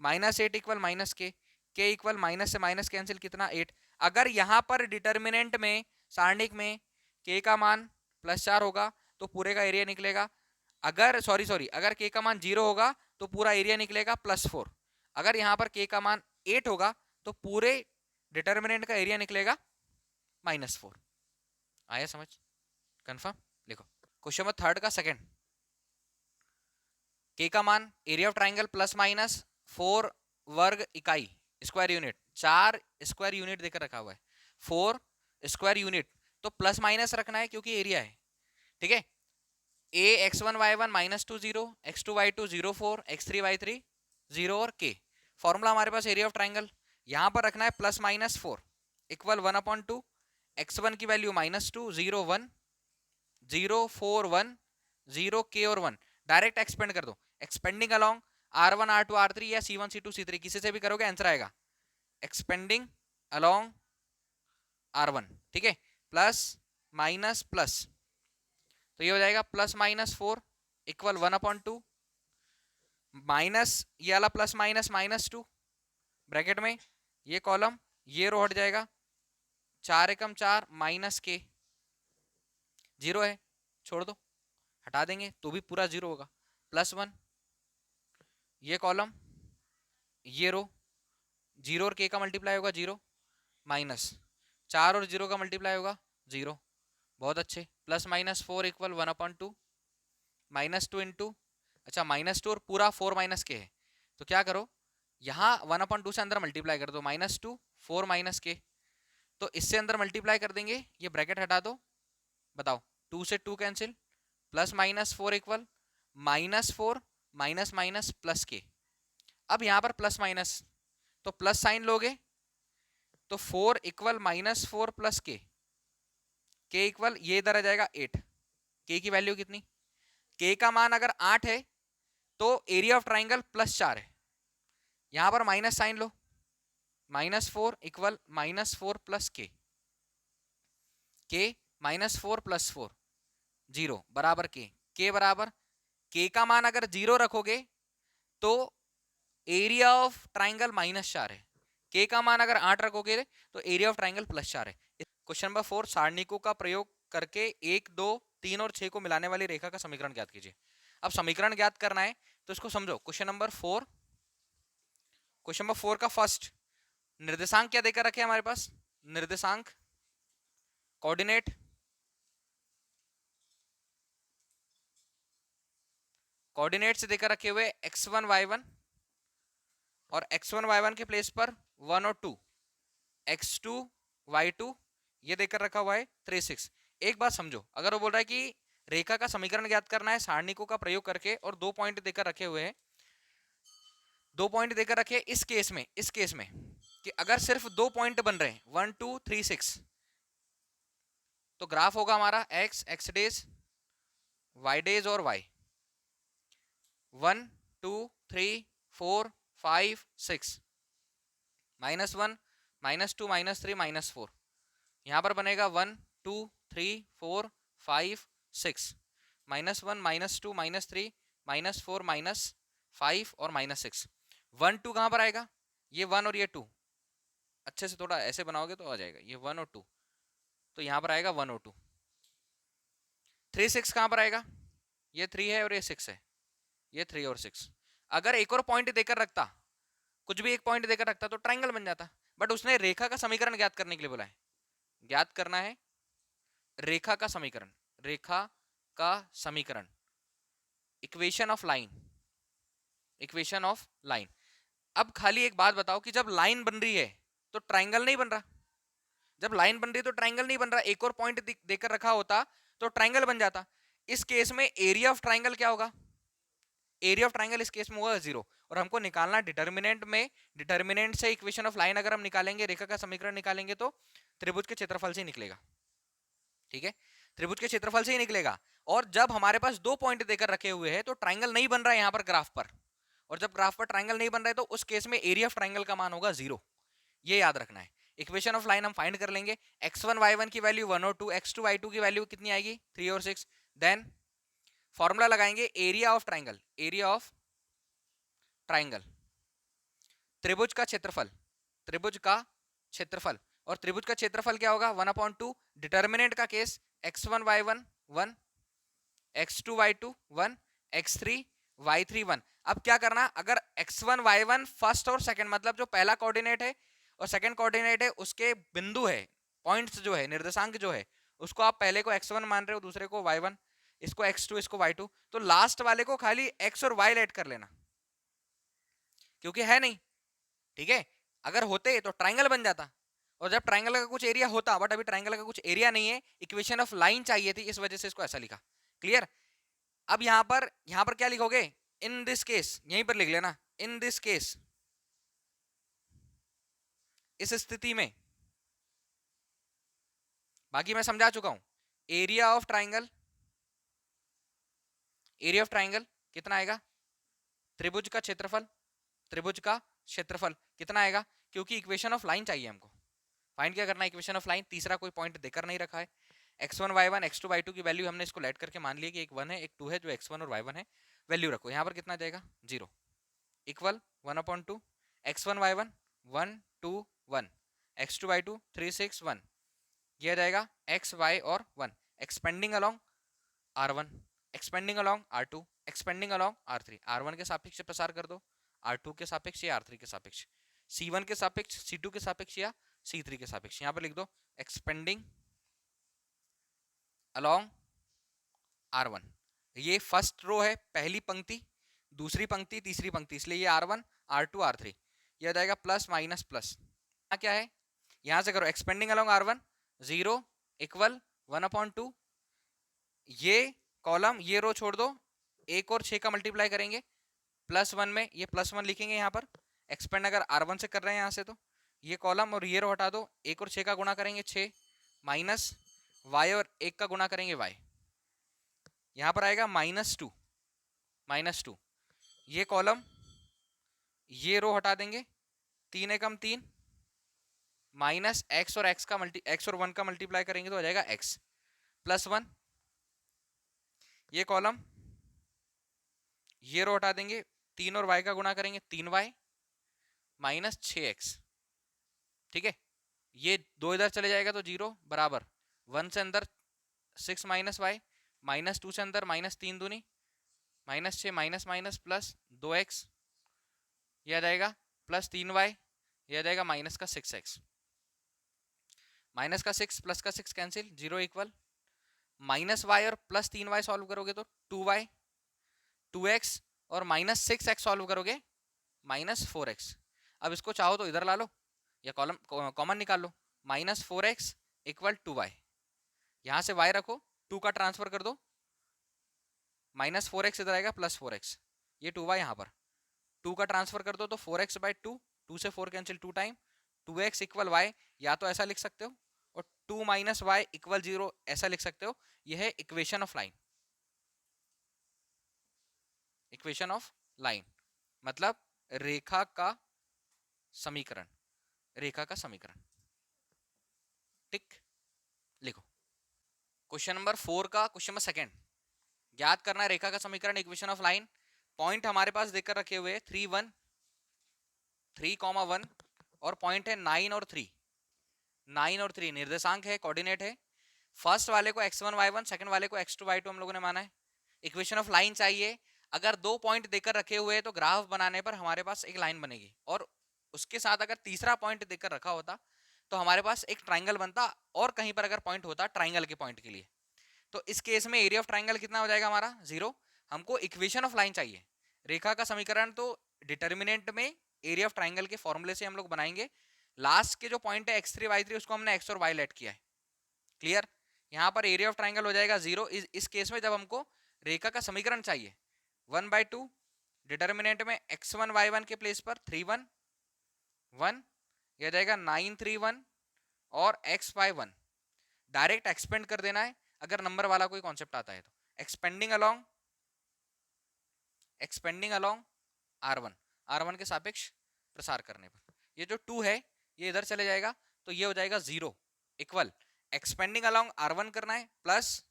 -8 equal -k, k equal minus से माइनस कैंसिल कितना 8। अगर यहाँ पर डिटर्मिनेंट में सारणिक में k का मान +4 होगा तो पूरे का एरिया निकलेगा, अगर सॉरी अगर k का मान 0 होगा तो पूरा एरिया निकलेगा +4, अगर यहाँ पर k का मान 8 होगा तो पूरे डिटर्मिनेंट का एरिया निकलेगा -4। आया समझ, कंफर्म। लिखो क्वेश्चन नंबर 3 का सेकंड, k का मान एरिया ऑफ ट्राइंगल +-4 वर्ग इकाई स्क्वायर यूनिट, 4 स्क्वायर यूनिट देकर रखा हुआ है 4 स्क्वायर यूनिट, तो प्लस माइनस रखना है क्योंकि एरिया है, ठीक है। a x1 y1 -2 0 x2 y2 0 4 x3 y3 0 और k, फॉर्मूला हमारे पास एरिया ऑफ ट्राइंगल, यहां पर रखना है +-4 इक्वल 1/2 x1 की वैल्यू -2 0 1 0 4 1 0 k और 1, डायरेक्ट एक्सपेंड कर दो, expanding along r1 r2 r3 या c1 c2 c3 किसी से भी करोगे आंसर आएगा, एक्सपेंडिंग अलोंग r1, ठीक है, प्लस माइनस प्लस, तो ये हो जाएगा +-4 इक्वल 1/2 माइनस ये वाला +-2 ब्रैकेट में ये कॉलम ये रो हट जाएगा, 4 एकम 4 -k, 0 है छोड़ दो हटा देंगे तो भी पूरा 0 होगा, +1 ये कॉलम ये रो 0 और k का मल्टीप्लाई होगा 0 माइनस 4 और 0 का मल्टीप्लाई होगा 0, बहुत अच्छे, +-4 इक्वल 1/2 -2 इंटू, अच्छा -2 और पूरा 4 - k है तो क्या करो यहाँ 1/2 से अंदर मल्टीप्लाई कर दो, -2 4 - k, तो इससे अंदर मल्टीप्लाई कर देंगे, ये ब्रैकेट हटा दो, बताओ 2 से 2 कैंसिल, +-4 इक्वल -4 माइनस +k। अब यहाँ पर प्लस माइनस तो प्लस साइन लोगे तो 4 इक्वल -4 + k इक्वल ये इधर आ जाएगा 8, k की वैल्यू कितनी, k का मान अगर 8 है तो एरिया ऑफ ट्राइंगल +4 है, यहां पर माइनस साइन लो, -4 इक्वल -4 + k, के -4 + 4 0 बराबर के बराबर के का मान अगर 0 रखोगे तो एरिया ऑफ ट्राइंगल -4 है, के का मान अगर 8 रखोगे तो एरिया ऑफ ट्राइंगल +4 है। क्वेश्चन नंबर 4, सारणिकों का प्रयोग करके 1, 2, 3 और 6 को मिलाने वाली रेखा का समीकरण ज्ञात कीजिए। अब समीकरण ज्ञात करना है तो इसको समझो। क्वेश्चन नंबर 4 का फर्स्ट निर्देशांक क्या देकर रखे हमारे पास, निर्देशांक कोऑर्डिनेट से देकर रखे हुए x1 y1 और x1 y1 के प्लेस पर 1 और 2, x2 y2 ये देकर रखा हुआ है 3 6। एक बात समझो, अगर वो बोल रहा है कि रेखा का समीकरण ज्ञात करना है सारणिकों का प्रयोग करके और 2 पॉइंट देकर रखे हुए हैं, 2 पॉइंट देकर रखे इस केस में कि अगर सिर्फ 2 पॉइंट बन रहे हैं 1 2 3 6 तो ग्राफ होगा हमारा x डेज y डेज और y 1 2 3 4 5 6 -1 -2 -3 -4 यहां पर बनेगा 1 2 3 4 5 6 -1 -2 -3 -4 -5 और -6। 1 2 कहां पर आएगा, ये 1 और ये 2, अच्छे से थोड़ा ऐसे बनाओगे तो आ जाएगा, ये 1 और 2 तो यहां पर आएगा 1 और 2। 3 6 कहां पर आएगा, ये 3 है और ये 6 है, ये 3 और 6। अगर एक और पॉइंट देकर रखता, कुछ भी एक पॉइंट देकर रखता तो ट्रायंगल बन जाता, बट उसने रेखा का समीकरण ज्ञात करने के लिए बोला है। ज्ञात करना है रेखा का समीकरण, रेखा का समीकरण, equation of line, equation of line. अब खाली एक बात बताओ कि जब लाइन बन रही है तो ट्रायंगल नहीं बन रहा, जब लाइन बन रही है तो ट्रायंगल नहीं बन रहा, एक और पॉइंट देकर रखा होता तो ट्रायंगल बन जाता। इस केस में एरिया ऑफ ट्रायंगल क्या होगा, एरिया ऑफ ट्रायंगल इस केस में होगा 0 और हमको निकालना डिटर्मिनेंट में, डिटर्मिनेंट से इक्वेशन ऑफ लाइन अगर हम निकालेंगे, रेखा का समीकरण निकालेंगे तो त्रिभुज के क्षेत्रफल से ही निकलेगा। ठीक है, त्रिभुज के क्षेत्रफल से ही निकलेगा। और जब हमारे पास 2 पॉइंट देकर रखे हुए हैं तो ट्रायंगल नहीं बन रहा है यहां पर ग्राफ पर, और जब ग्राफ पर ट्रायंगल नहीं बन रहा है तो उस केस में एरिया ऑफ ट्रायंगल का मान होगा 0, ये याद रखना है। इक्वेशन ऑफ लाइन हम फाइंड कर लेंगे, x1 y1 की वैल्यू 1 और 2, x2 y2 की वैल्यू कितनी आएगी 3 और 6। देन फॉर्मूला लगाएंगे area of triangle, area of triangle, त्रिभुज का क्षेत्रफल, त्रिभुज का क्षेत्रफल, और त्रिभुज का क्षेत्रफल क्या होगा 1/2, डिटर्मिनेंट का case x1 y1 1, x2 y2 1, x3 y3 1। अब क्या करना, अगर x1 y1 फर्स्ट और सेकंड, मतलब जो पहला कोऑर्डिनेट है और सेकंड कोऑर्डिनेट है उसके बिंदु है, पॉइंट्स जो है, निर्देशांक जो है, उसको आप पहले को x1 मान रहे हो, दूसरे को y1, इसको x2 इसको y2, तो लास्ट वाले को खाली x और y ऐड कर लेना, क्योंकि है नहीं। ठीक है, अगर होते तो ट्रायंगल बन जाता, और जब ट्रायंगल का कुछ एरिया होता, बट अभी ट्रायंगल का कुछ एरिया नहीं है, इक्वेशन ऑफ लाइन चाहिए थी, इस वजह से इसको ऐसा लिखा। क्लियर। अब यहां पर क्या लिखोगे, इन दिस केस, यहीं पर लिख लेना, इन दिस केस, इस स्थिति में, बाकी मैं समझा चुका हूं। Area of triangle, area of triangle कितना आएगा, त्रिभुज का क्षेत्रफल, त्रिभुज का क्षेत्रफल कितना आएगा, क्योंकि इक्वेशन ऑफ लाइन चाहिए हमको। फाइंड क्या करना है, इक्वेशन ऑफ लाइन, तीसरा कोई पॉइंट देकर नहीं रखा है। x1 y1 x2 y2 की वैल्यू हमने इसको लेट करके मान लिया कि एक 1 है एक 2 है, जो x1 और y1 है, वैल्यू रखो। यहाँ पर कितना जाएगा 0, equal 1/2, x1 y1 1 2 1, x2 y2 3 6 1, यह आ जाएगा x y और 1, expanding along r1, expanding along r2, expanding along r3, r1 के सापेक्ष प्रसार कर दो, r2 के सापेक्ष या r3 के सापेक्ष, c1 के सापेक्ष, c2 के सापेक्ष या c3 के सापेक्ष। यहाँ पर लिख दो एक्सपेंडिंग अलोंग r1, ये फर्स्ट रो है, पहली पंक्ति, दूसरी पंक्ति, तीसरी पंक्ति, इसलिए ये r1 r2 r3, ये आ जाएगा प्लस माइनस प्लस। क्या है, यहां से करो एक्सपेंडिंग अलोंग r1 0 इक्वल 1/2, ये कॉलम ये रो छोड़ दो, एक और 6 का मल्टीप्लाई करेंगे +1 में, ये +1 लिखेंगे यहाँ पर, एक्सपेंड अगर r1 से कर रहे हैं यहाँ से तो ये कॉलम और ये रो हटा दो, एक और 6 का गुणा करेंगे 6, माइनस y और 1 का गुणा करेंगे y, यहाँ पर आएगा -2, ये कॉलम ये रो हटा देंगे, 3 एकम 3, माइनस एक्स और एक्स और 1 का मल्टीप्लाई करेंगे तो हो जाएगा एक्स प्लस 1, ये कॉलम, ये रो हटा देंगे, 3 और y का गुणा करेंगे 3y माइनस 6x। ठीक है, ये 2 इधर चले जाएगा तो 0 बराबर 1 से अंदर 6 माइनस वाई माइनस 2 से अंदर माइनस 3 दूनी minus 6 minus minus plus 2x, ये आ जाएगा प्लस 3y, ये आ जाएगा माइनस का 6x, माइनस का 6 प्लस का 6 कैंसिल, 0 इक्वल माइनस y और प्लस 3y सॉल्व करोगे तो 2y 2x और माइनस 6x सॉल्व करोगे माइनस 4x। अब इसको चाहो तो इधर ला लो या कॉलम कॉमन निकाल लो, माइनस 4x इक्वल 2y, यहाँ से y रखो 2 का ट्रांसफर कर दो, माइनस 4x इधर आएगा प्लस 4x, ये 2y यहाँ पर 2 का ट्रांसफर कर दो तो 4x बाई 2, 2 से 4 cancel 2 time 2x equal y, या तो ऐसा लिख सकते हो और 2 माइनस वाई इक्वल 0 ऐसा लिख सकते हो। यह है equation of line, equation of line मतलब रेखा का समीकरण, रेखा का समीकरण। टिक लिखो। क्वेश्चन नंबर 4 का क्वेश्चन नंबर सेकंड, ज्ञात करना है रेखा का समीकरण इक्वेशन ऑफ लाइन। पॉइंट हमारे पास देकर रखे हुए 3 1 3,1 और पॉइंट है 9 और 3, 9 और 3 निर्देशांक है, कोऑर्डिनेट है। फर्स्ट वाले को x1 y1, सेकंड वाले को x2 y2 हम लोगों ने माना है। इक्वेशन ऑफ लाइन चाहिए। अगर 2 पॉइंट देकर रखे हुए हैं तो ग्राफ बनाने पर हमारे पास एक लाइन बनेगी, और उसके साथ अगर तीसरा पॉइंट देकर रखा होता तो हमारे पास एक ट्राइंगल बनता, और कहीं पर अगर पॉइंट होता ट्राइंगल के पॉइंट के लिए, तो इस केस में एरिया ऑफ ट्राइंगल कितना हो जाएगा हमारा 0। हमको इक्वेशन ऑफ लाइन चाहिए, रेखा का समीकरण, तो डिटर्मिनेंट में एरिया ऑफ ट्राइंगल के फॉर्मूले से हम लोग बनाएंगे। लास्ट के जो पॉइंट है x3 y3 उसको हमने x और y लेट किया है। क्लियर, यहाँ पर एरिया ऑफ ट्राइंगल हो जाएगा 0। इस केस में जब हमको रेखा का समीकरण चाहिए 1/2, डिटर्मिनेंट में x1 y1 के प्लेस पर 3 1 1, यह जाएगा 9 3 1 और x y 1, डायरेक्ट एक्सपेंड कर देना है अगर नंबर वाला कोई कॉन्सेप्ट आता है तो। एक्सपेंडिंग अलोंग r1, r1 के सापेक्ष प्रसार करने पर ये जो 2 है ये इधर चले जाएगा तो ये हो जाएगा 0 इक्वल एक्सपेंडिंग अलोंग r1 करना है प्लस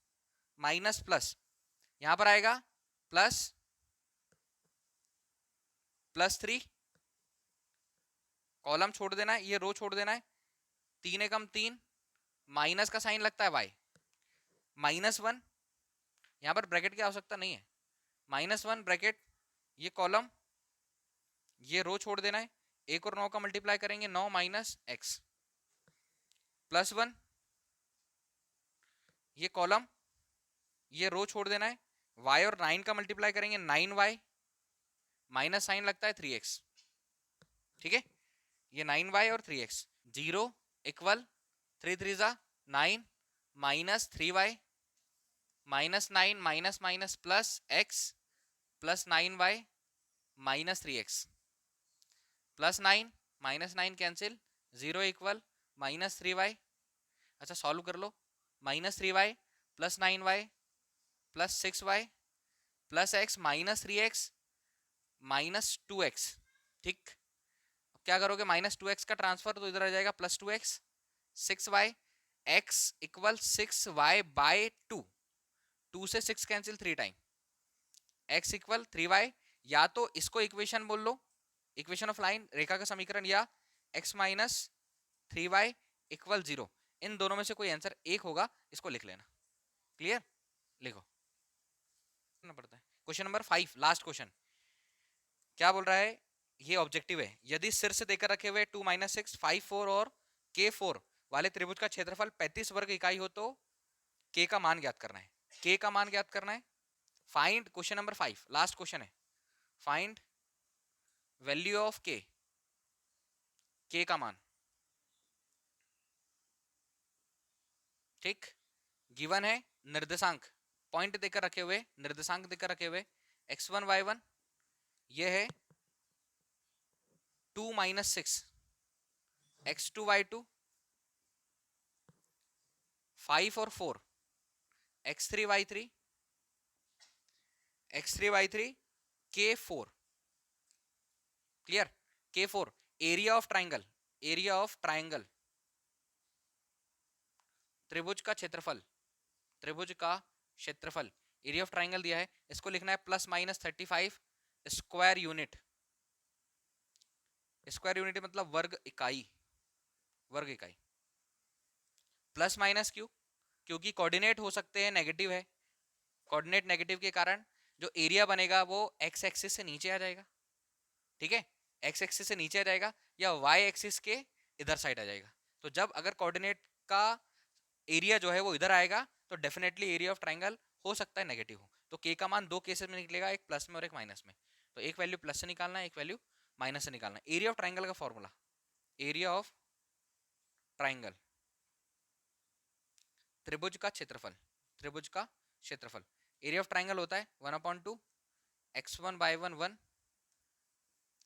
माइनस प्लस, यहां पर आएगा प्लस प्लस 3, कॉलम छोड़ देना है, ये रो छोड़ देना है, 3 एकम 3, माइनस का साइन लगता है y, -1, यहां पर ब्रैकेट की आवश्यकता नहीं है, -1 ब्रैकेट, ये कॉलम, ये रो छोड़ देना है, 1 और 9 का मल्टीप्लाई करेंगे 9 माइनस एक्स +1, ये कॉलम, ये रो छोड़ देना है, y और 9 का मल्टीप्लाई करेंगे 9y, माइनस साइन लगता है 3x। ठीक है, ये 9y और 3x, 0 equal 3 3 9 minus 3y minus 9 minus minus plus x plus 9y minus 3x plus 9 minus 9 cancel, 0 equal minus 3y। अच्छा सॉल्व कर लो, minus 3y plus 9y plus 6y plus x minus 3x minus 2x। ठीक, क्या करोगे, माइनस 2x का ट्रांसफर तो इधर आ जाएगा plus 2x, 6y, x equal 6y bye 2, 2 से 6 cancel 3 time, x equal 3y, या तो इसको इक्वेशन बोल लो, इक्वेशन ऑफ लाइन रेखा का समीकरण, या x माइनस 3y इक्वल 0, इन दोनों में से कोई आंसर एक होगा, इसको लिख लेना। क्लियर, लिखो पड़ता है। क्वेश्चन नंबर 5, लास्ट क्वेश्चन, क्या बोल रहा है, ये ऑब्जेक्टिव है, यदि शीर्ष देकर रखे हुए 2 - 6 5 4 और k4 वाले त्रिभुज का क्षेत्रफल 35 वर्ग इकाई हो तो k का मान ज्ञात करना है। k का मान ज्ञात करना है, find, question number 5 last question है, find value of k, k का मान। ठीक, गिवन है निर्देशांक, पॉइंट देकर रखे हुए, निर्देशांक देकर रखे हुए x1 y1, ये है 2 - 6 x2 y2, 5 और 4 x3 y3, x3 y3 k4। Clear, k4 area of triangle, area of triangle त्रिभुज का क्षेत्रफल, त्रिभुज का क्षेत्रफल, एरिया ऑफ ट्राइंगल दिया है, इसको लिखना है plus minus 35 square unit. Square unit मतलब वर्ग इकाई, वर्ग इकाई। प्लस माइनस क्यों? क्योंकि कोऑर्डिनेट हो सकते हैं नेगेटिव है, कोऑर्डिनेट नेगेटिव के कारण जो एरिया बनेगा वो एक्स एक्सिस से नीचे आ जाएगा, ठीक है, एक्स एक्सिस से नीचे आ जाएगा या वाई एक्सिस के इधर साइड आ जाएगा। तो जब अगर कोऑर्डिनेट का एरिया जो है वो इधर आएगा तो डेफिनेटली एरिया ऑफ ट्राइंगल हो सकता है नेगेटिव हो। तो के का मान दो केसेस में निकलेगा, एक प्लस में और एक माइनस में। तो एक वैल्यू प्लस से निकालना है, एक वैल्यू माइनस से निकालना है। एरिया ऑफ ट्राइंगल का फॉर्मूला, एरिया ऑफ ट्राइंगल, त्रिभुज का क्षेत्रफल, त्रिभुज का क्षेत्रफल। एरिया ऑफ ट्राइंगल होता है 1/2 x1 y1 1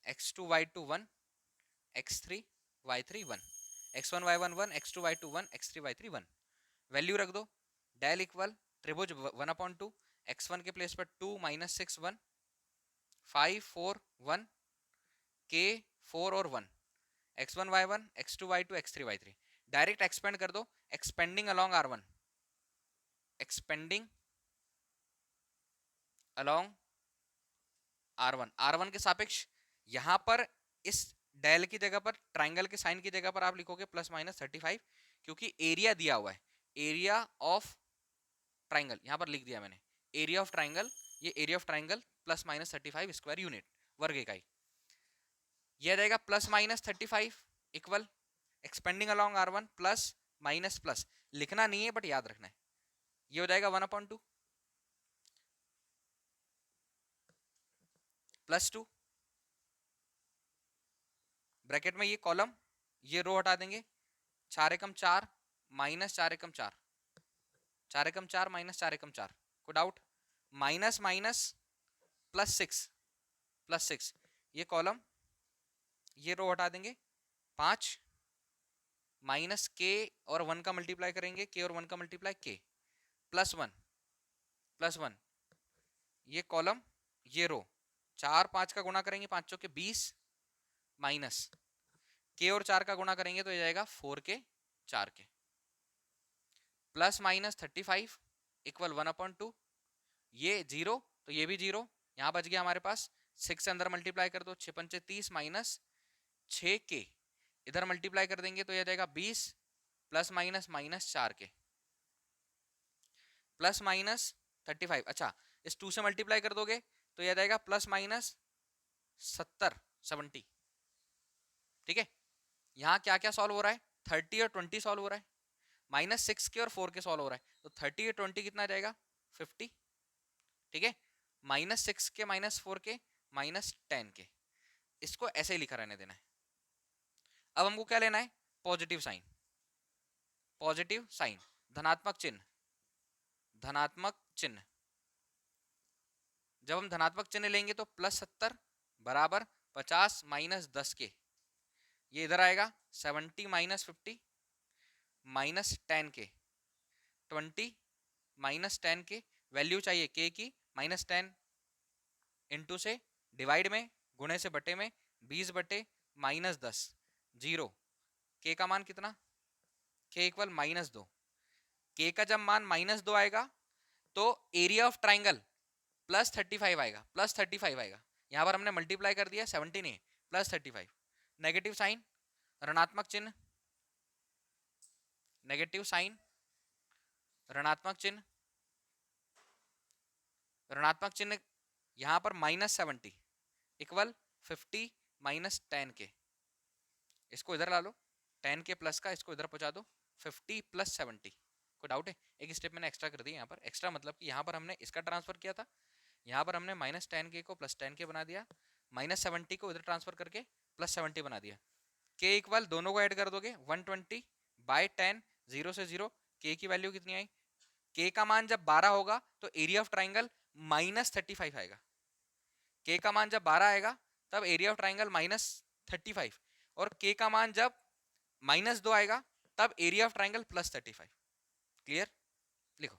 x2 y2 1 x3 y3 1, x1 y1 1 x2 y2 1 x3 y3 1। Value रख दो, डेल इक्वल त्रिभुज 1/2 x1 के प्लेस पर 2 - 6 1 5 4 1 k 4 और 1 x1 y1 x2 y2 x3 y3। Direct expand कर दो, expanding along r1, expanding along r1, r1 के सापेक्ष। यहां पर इस डेल की जगह पर, ट्राइंगल के साइन की जगह पर आप लिखोगे प्लस माइनस 35, क्योंकि एरिया दिया हुआ है, एरिया ऑफ ट्राइंगल यहां पर लिख दिया मैंने, एरिया ऑफ ट्राइंगल, ये area of triangle plus minus 35 square unit, वर्ग इकाई। यह जाएगा plus minus 35 equal expanding along r1 plus minus plus, लिखना नहीं है बट याद रखना है। ये हो जाएगा 1/2 प्लस 2, ब्रैकेट में ये कॉलम, ये रो हटा देंगे, 4 एकम 4 माइनस 4 एकम 4, 4 एकम 4 माइनस 4 एकम 4, कोई doubt? Minus minus plus 6, plus 6, ये कॉलम, ये रो हटा देंगे, 5 माइनस के और 1 का मल्टीप्लाई करेंगे, के और 1 का मल्टीप्लाई के, प्लस 1 प्लस 1, ये कॉलम, ये रो, 4 5 का गुणा करेंगे, 5 चौके 20 माइनस के और 4 का गुणा करेंगे तो ये जाएगा 4 के 4 के, प्लस माइनस 35 इक्वल 1/2, ये 0 तो ये भी 0, यहां बच गया हमारे पास 6 से अंदर मल्टीप्लाई कर दो, 6 पंचे 30 माइनस 6 के, इधर मल्टीप्लाई कर देंगे तो यह जाएगा 20 प्लस माइनस माइनस 4 के, प्लस माइनस 35। अच्छा, इस 2 से मल्टीप्लाई कर दोगे तो यह जाएगा प्लस माइनस 70, ठीक है। यहाँ क्या क्या सॉल्व हो रहा है, 30 और 20 सॉल्व हो रहा है, माइनस 6 के और 4 के सॉल्व हो रहा है, तो 30 और 20 कितना जाएगा 50, ठीक है। माइनस 6 के माइनस 4 के माइनस 10 के, इसको ऐसे ही लिखा रहने देना है। अब हमको क्या लेना है, पॉजिटिव साइन, पॉजिटिव साइन, धनात्मक चिन्ह, धनात्मक चिन्ह। जब हम धनात्मक चिन्ह लेंगे तो प्लस 70 बराबर 50 माइनस 10 के, ये इधर आएगा 70 माइनस 50 माइनस 10 के, 20 माइनस 10 के, वैल्यू चाहिए के की, माइनस 10 इंटू से डिवाइड में, गुणे से बटे में, 20 बटे माइनस 10, 0, के का मान कितना, के इक्वल -2, के का जब मान -2 आएगा तो एरिया ऑफ ट्राइंगल प्लस 35 आएगा, प्लस 35 आएगा, यहां पर हमने मल्टीप्लाई कर दिया, 70 नहीं प्लस 35, नेगेटिव साइन, ऋणात्मक चिन्ह, नेगेटिव साइन, ऋणात्मक चिन्ह, ऋणात्मक चिन्ह, यहां पर -70 इक्वल 50 माइनस 10 के, इसको इधर ला लो, 10 के प्लस का इसको इधर पहुंचा दो, 50 प्लस 70। कोई डाउट है? एक स्टेप मैंने एक्स्ट्रा कर दिया यहाँ पर, एक्स्ट्रा मतलब कि यहाँ पर हमने इसका ट्रांसफर किया था, यहाँ पर हमने -10 के को प्लस 10 के बना दिया, -70 को इधर ट्रांसफर करके प्लस 70 बना दिया। के इक्वल दोनों को ऐड कर दोगे 120 बाय 10, 0 से 0, के की वैल्यू कितनी आई, के का मान जब 12 होगा तो एरिया ऑफ ट्राइंगल -35 आएगा, के का मान जब 12 आएगा तब एरिया ऑफ ट्राइंगल -35, और के का मान जब -2 आएगा तब एरिया ऑफ ट्राइंगल +35। क्लियर? लिखो।